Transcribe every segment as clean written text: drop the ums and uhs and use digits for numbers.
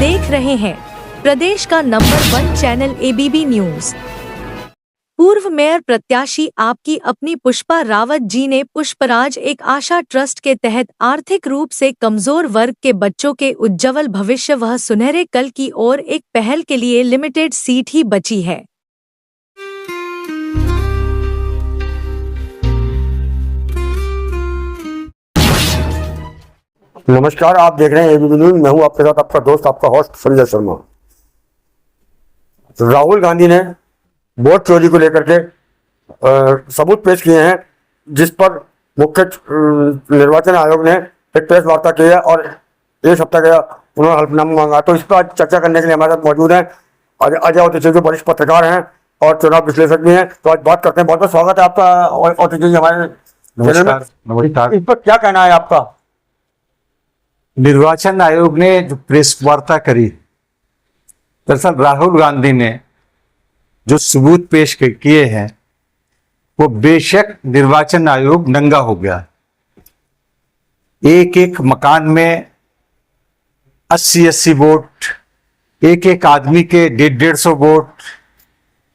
देख रहे हैं प्रदेश का नंबर 1 चैनल एबीपी न्यूज। पूर्व मेयर प्रत्याशी आपकी अपनी पुष्पा रावत जी ने पुष्पराज एक आशा ट्रस्ट के तहत आर्थिक रूप से कमजोर वर्ग के बच्चों के उज्ज्वल भविष्य व सुनहरे कल की ओर एक पहल के लिए लिमिटेड सीट ही बची है। नमस्कार, आप देख रहे हैं एबीपी न्यूज। मैं हूं आपके साथ आपका दोस्त, आपका होस्ट संजय शर्मा। राहुल गांधी ने वोट चोरी को लेकर के सबूत पेश किए हैं, जिस पर मुख्य निर्वाचन आयोग ने एक प्रेस वार्ता की है और एक सप्ताह का उन्होंने हल्फनामा मांगा। तो इस पर आज चर्चा करने के लिए हमारे साथ मौजूद हैं अजय ओतिची जो वरिष्ठ पत्रकार हैं और चुनाव विश्लेषक भी हैं। तो आज बात करते हैं। बहुत बहुत स्वागत है आपका ओतिची जी हमारे चैनल में। नमस्कार। इस पर क्या कहना है आपका? निर्वाचन आयोग ने जो प्रेस वार्ता करी, दरअसल राहुल गांधी ने जो सबूत पेश किए हैं वो बेशक निर्वाचन आयोग नंगा हो गया। एक एक मकान में 80-80 वोट, एक एक आदमी के 150-150 वोट,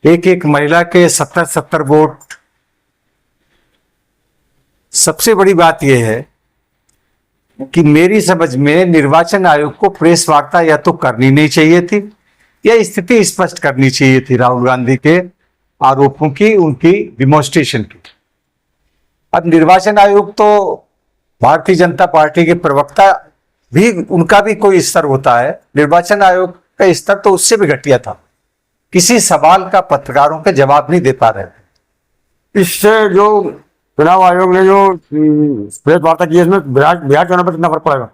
एक एक महिला के 70-70 वोट। सबसे बड़ी बात यह है कि मेरी समझ में निर्वाचन आयोग को प्रेस वार्ता या तो करनी नहीं चाहिए थी या स्थिति स्पष्ट करनी चाहिए थी राहुल गांधी के आरोपों की, उनकी डिमॉन्स्ट्रेशन की। अब निर्वाचन आयोग तो भारतीय जनता पार्टी के प्रवक्ता भी, उनका भी कोई स्तर होता है। निर्वाचन आयोग का स्तर तो उससे भी घटिया था। किसी सवाल का पत्रकारों के जवाब नहीं दे पा रहे थे। इससे जो चुनाव आयोग ने जो प्रेस वार्ता की है, इसमें बिहार चुनाव पर कितना फर्क पड़ेगा?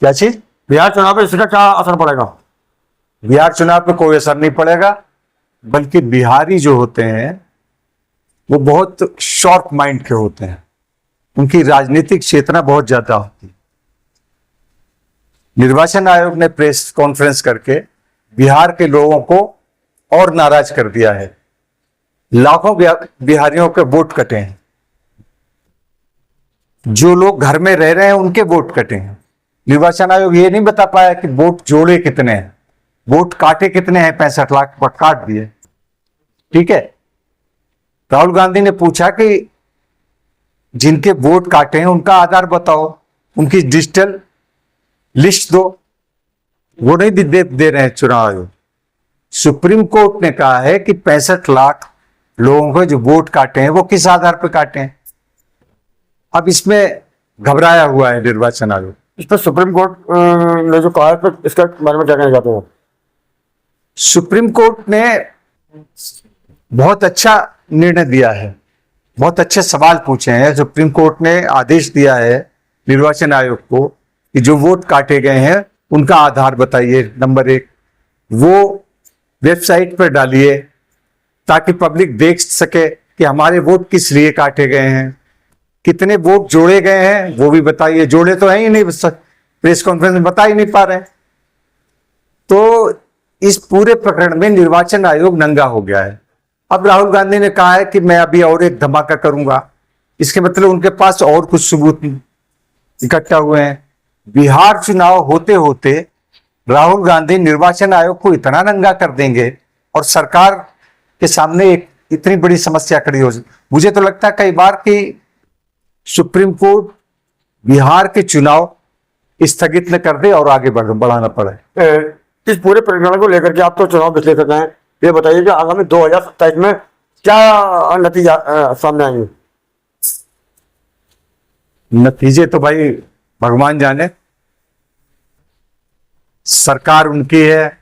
क्या चीज? बिहार चुनाव पर इसका क्या असर पड़ेगा? बिहार चुनाव पे कोई असर नहीं पड़ेगा, बल्कि बिहारी जो होते हैं वो बहुत शॉर्प माइंड के होते हैं। उनकी राजनीतिक चेतना बहुत ज्यादा होती है। निर्वाचन आयोग ने प्रेस कॉन्फ्रेंस करके बिहार के लोगों को और नाराज कर दिया है। लाखों बिहारियों के वोट कटे हैं। जो लोग घर में रह रहे हैं उनके वोट कटे हैं। निर्वाचन आयोग ये नहीं बता पाया कि वोट जोड़े कितने हैं, वोट काटे कितने हैं। 65 लाख वोट काट दिए। ठीक है। राहुल गांधी ने पूछा कि जिनके वोट काटे हैं उनका आधार बताओ, उनकी डिजिटल लिस्ट दो। वो नहीं दे रहे हैं चुनाव आयोग। सुप्रीम कोर्ट ने कहा है कि 65 लाख लोगों को जो वोट काटे हैं वो किस आधार पर काटे हैं। अब इसमें घबराया हुआ है निर्वाचन आयोग। इस पर सुप्रीम कोर्ट ने जो कहा है, तो इसके बारे में क्या कहना चाहते हैं? सुप्रीम कोर्ट ने बहुत अच्छा निर्णय दिया है, बहुत अच्छे सवाल पूछे हैं। सुप्रीम कोर्ट ने आदेश दिया है निर्वाचन आयोग को कि जो वोट काटे गए हैं उनका आधार बताइए, नंबर 1 वो वेबसाइट पर डालिए ताकि पब्लिक देख सके कि हमारे वोट किस लिए काटे गए हैं, कितने वोट जोड़े गए हैं वो भी बताइए। जोड़े तो है ही नहीं, प्रेस कॉन्फ्रेंस में बता ही नहीं पा रहे। तो इस पूरे प्रकरण में निर्वाचन आयोग नंगा हो गया है। अब राहुल गांधी ने कहा है कि मैं अभी और एक धमाका करूंगा। इसके मतलब उनके पास और कुछ सबूत इकट्ठा हुए हैं। बिहार चुनाव होते होते राहुल गांधी निर्वाचन आयोग को इतना नंगा कर देंगे और सरकार के सामने एक इतनी बड़ी समस्या खड़ी हो। मुझे तो लगता है कई बार कि सुप्रीम कोर्ट बिहार के चुनाव स्थगित न कर दे और आगे बढ़ाना पड़े। इस पूरे प्रकरण को लेकर के आप तो चुनाव विश्लेषक हैं, ये बताइए कि आगामी 2027 में क्या नतीजा सामने आएंगे? नतीजे तो भाई भगवान जाने। सरकार उनकी है,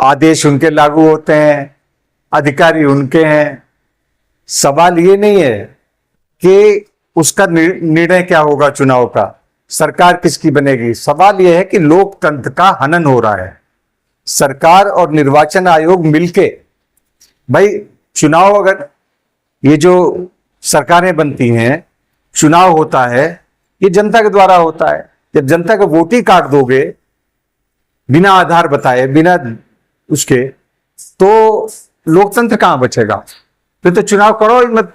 आदेश उनके लागू होते हैं, अधिकारी उनके हैं। सवाल ये नहीं है कि उसका निर्णय क्या होगा चुनाव का, सरकार किसकी बनेगी। सवाल यह है कि लोकतंत्र का हनन हो रहा है। सरकार और निर्वाचन आयोग मिलके, भाई चुनाव, अगर ये जो सरकारें बनती हैं, चुनाव होता है, ये जनता के द्वारा होता है। जब जनता को वोट ही काट दोगे बिना आधार बताए, बिना उसके, तो लोकतंत्र कहां बचेगा? फिर तो चुनाव करो ही मत।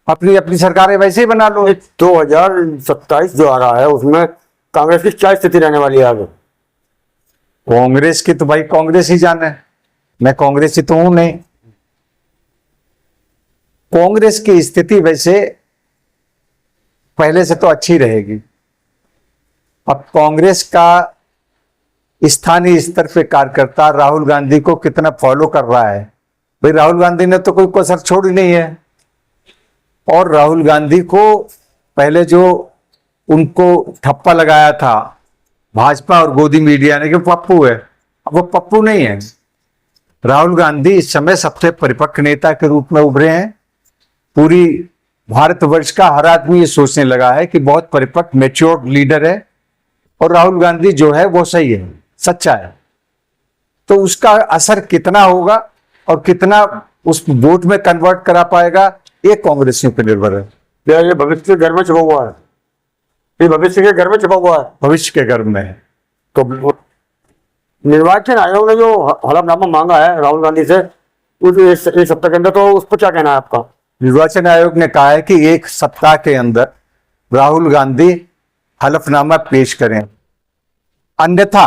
अपनी अपनी सरकारें वैसे ही बना लो। 2027 जो आ रहा है उसमें कांग्रेस की क्या स्थिति रहने वाली है आगे? कांग्रेस की तो भाई कांग्रेस ही जाने, मैं कांग्रेसी तो हूं नहीं। कांग्रेस की स्थिति वैसे पहले से तो अच्छी रहेगी। अब कांग्रेस का स्थानीय स्तर पे कार्यकर्ता राहुल गांधी को कितना फॉलो कर रहा है, भाई राहुल गांधी ने तो कोई कसर छोड़ी नहीं है। और राहुल गांधी को पहले जो उनको ठप्पा लगाया था भाजपा और गोदी मीडिया ने कि पप्पू है, अब वो पप्पू नहीं है। राहुल गांधी इस समय सबसे परिपक्व नेता के रूप में उभरे हैं। पूरी भारतवर्ष का हर आदमी ये सोचने लगा है कि बहुत परिपक्व मैच्योर लीडर है और राहुल गांधी जो है वो सही है, सच्चा है। तो उसका असर कितना होगा और कितना उस वोट में कन्वर्ट करा पाएगा, ये कांग्रेसियों पर निर्भर है। क्या ये भविष्य के घर में छुपा हुआ है? ये भविष्य के घर में छुपा हुआ है, भविष्य के घर में है। तो निर्वाचन आयोग ने जो हलफनामा मांगा है राहुल गांधी से, उस एक सप्ताह के अंदर, तो उस पर क्या कहना है आपका? निर्वाचन आयोग ने कहा है कि एक सप्ताह के अंदर राहुल गांधी हलफनामा पेश करें, अन्यथा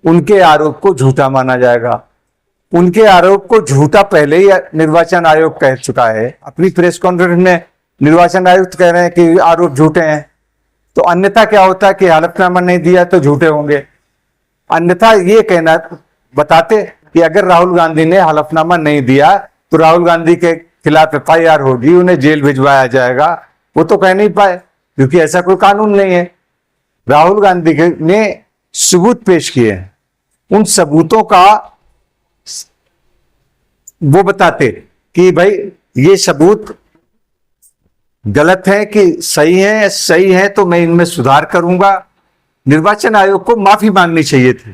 उनके आरोप को झूठा माना जाएगा। उनके आरोप को झूठा पहले ही निर्वाचन आयोग कह चुका है। अपनी प्रेस कॉन्फ्रेंस में निर्वाचन आयुक्त कह रहे हैं कि आरोप झूठे हैं, तो अन्यथा क्या होता है कि हलफनामा नहीं दिया तो झूठे होंगे। अन्यथा ये कहना बताते कि अगर राहुल गांधी ने हलफनामा नहीं दिया तो राहुल गांधी के खिलाफ FIR होगी, उन्हें जेल भिजवाया जाएगा। वो तो कह नहीं पाए क्योंकि ऐसा कोई कानून नहीं है। राहुल गांधी ने सबूत पेश किए हैं, उन सबूतों का वो बताते कि भाई ये सबूत गलत है कि सही है तो मैं इनमें सुधार करूंगा। निर्वाचन आयोग को माफी मांगनी चाहिए थी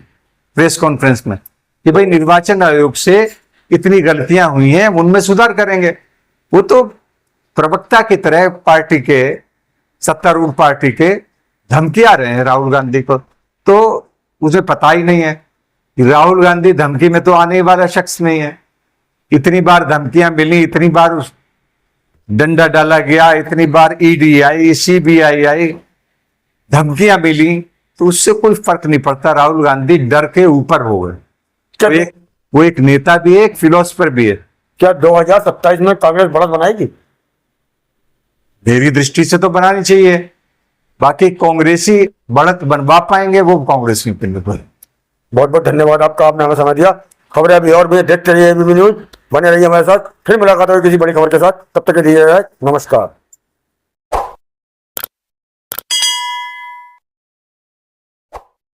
प्रेस कॉन्फ्रेंस में कि भाई निर्वाचन आयोग से इतनी गलतियां हुई हैं, उनमें सुधार करेंगे। वो तो प्रवक्ता की तरह पार्टी के, सत्तारूढ़ पार्टी के धमकी आ रहे हैं राहुल गांधी को, तो उसे पता ही नहीं है कि राहुल गांधी धमकी में तो आने वाला शख्स नहीं है। इतनी बार धमकियां मिली, इतनी बार उस डंडा डाला गया, इतनी बार ED आई, CBI आई, धमकियां मिली, तो उससे कोई फर्क नहीं पड़ता। राहुल गांधी डर के ऊपर हो गए। वो एक नेता भी है, एक फिलोसफर भी है। क्या 2027 में कांग्रेस बढ़त बनाएगी? मेरी दृष्टि से तो बनानी चाहिए, बाकी कांग्रेसी बढ़त बनवा पाएंगे वो कांग्रेसी पे निर्भर। बहुत बहुत धन्यवाद आपका, आपने हमें समय दिया। खबरें अभी और भी देखते रहिए ABP न्यूज, बने रहिए हमारे साथ। फिर मुलाकात होगी किसी बड़ी खबर के साथ, तब तक के लिए नमस्कार।